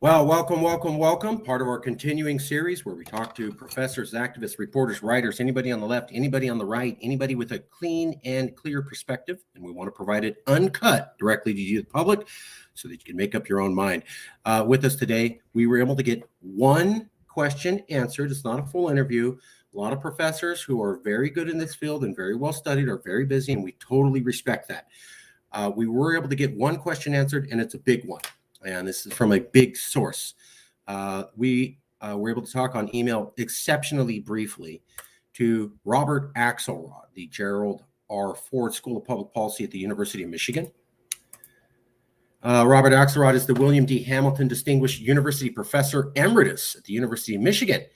Well, welcome. Part of our continuing series where we talk to professors, activists, reporters, writers, anybody on the left, anybody on the right, anybody with a clean and clear perspective. And we want to provide it uncut directly to you, the public, so that you can make up your own mind. With us today, we were able to get one question answered. It's not a full interview. A lot of professors who are very good in this field and very well studied are very busy, and we totally respect that. We were able to get one question answered, and it's a big one. And this is from a big source. We were able to talk on email exceptionally briefly to Robert Axelrod, the Gerald R. Ford School of Public Policy at the University of Michigan. Robert Axelrod is the William D. Hamilton Distinguished University Professor Emeritus at the University of Michigan. He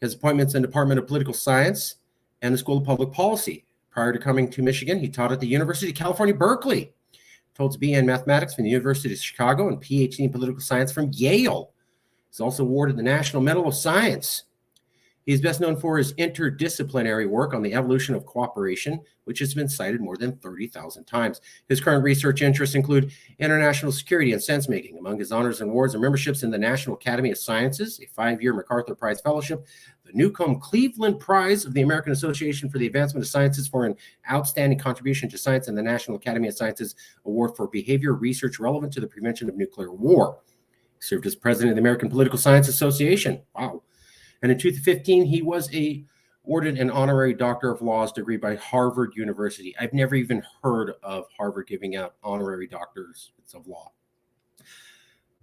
has appointments in the Department of Political Science and the School of Public Policy. Prior to coming to Michigan, he taught at the University of California, Berkeley. Holds a BA in mathematics from the University of Chicago and PhD in political science from Yale. He's also awarded the National Medal of Science. He is best known for his interdisciplinary work on the evolution of cooperation, which has been cited more than 30,000 times. His current research interests include international security and sense-making. Among his honors and awards are memberships in the National Academy of Sciences, a 5-year MacArthur Prize Fellowship, the Newcomb Cleveland Prize of the American Association for the Advancement of Sciences for an outstanding contribution to science, and the National Academy of Sciences Award for behavior research relevant to the prevention of nuclear war. He served as president of the American Political Science Association. Wow. And in 2015, he was awarded an honorary Doctor of Laws degree by Harvard University. I've never even heard of Harvard giving out honorary doctors of law.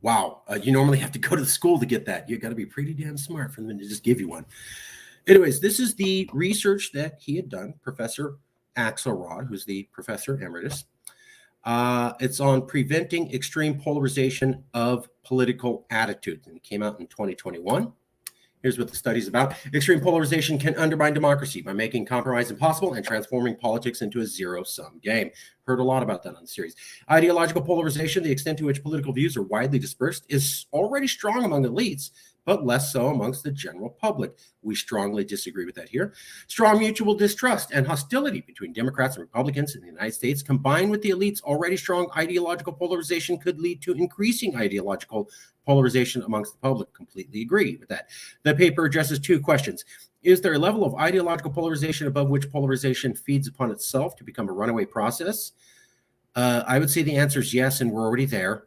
Wow. You normally have to go to the school to get that. You've got to be pretty damn smart for them to just give you one. Anyways, this is the research that he had done, Professor Axelrod, who's the Professor Emeritus. It's on preventing extreme polarization of political attitudes, and it came out in 2021. Here's what the study's about. Extreme polarization can undermine democracy by making compromise impossible and transforming politics into a zero-sum game. Heard a lot about that on the series. Ideological polarization, the extent to which political views are widely dispersed, is already strong among elites, but less so amongst the general public. We strongly disagree with that here. Strong mutual distrust and hostility between Democrats and Republicans in the United States, combined with the elites' already strong ideological polarization, could lead to increasing ideological polarization amongst the public. Completely agree with that. The paper addresses two questions. Is there a level of ideological polarization above which polarization feeds upon itself to become a runaway process? I would say the answer is yes, and we're already there.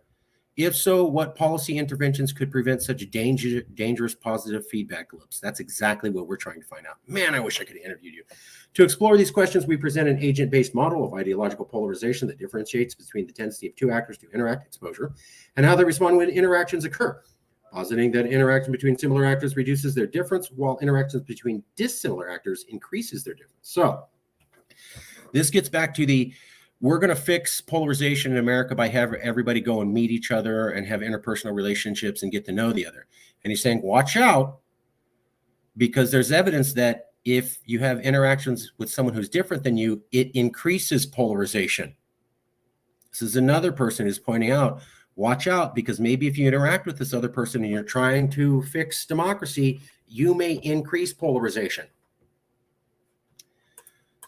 If so, what policy interventions could prevent such dangerous positive feedback loops? That's exactly what we're trying to find out. Man, I wish I could have interviewed you. To explore these questions, we present an agent-based model of ideological polarization that differentiates between the tendency of two actors to interact, exposure, and how they respond when interactions occur, positing that interaction between similar actors reduces their difference, while interactions between dissimilar actors increases their difference. So this gets back to we're going to fix polarization in America by having everybody go and meet each other and have interpersonal relationships and get to know the other. And he's saying, watch out, because there's evidence that if you have interactions with someone who's different than you, it increases polarization. This is another person who's pointing out, watch out, because maybe if you interact with this other person and you're trying to fix democracy, you may increase polarization.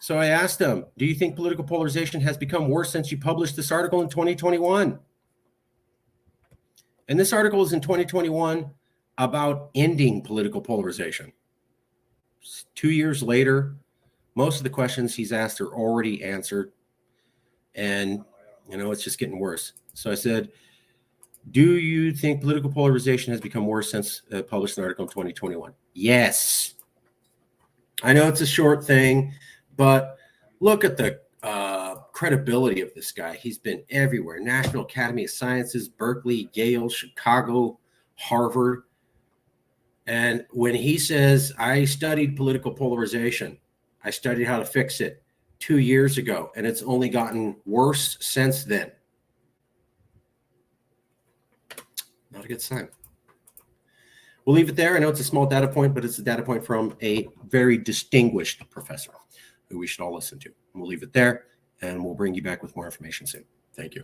So I asked him, do you think political polarization has become worse since you published this article in 2021? And this article is in 2021 about ending political polarization. 2 years later, most of the questions he's asked are already answered. And, it's just getting worse. So I said, do you think political polarization has become worse since I published an article in 2021? Yes. I know it's a short thing, but look at the credibility of this guy. He's been everywhere. National Academy of Sciences, Berkeley, Yale, Chicago, Harvard. And when he says, I studied political polarization, I studied how to fix it 2 years ago, and it's only gotten worse since then. Not a good sign. We'll leave it there. I know it's a small data point, but it's a data point from a very distinguished professor who we should all listen to. And we'll leave it there, and we'll bring you back with more information soon. Thank you.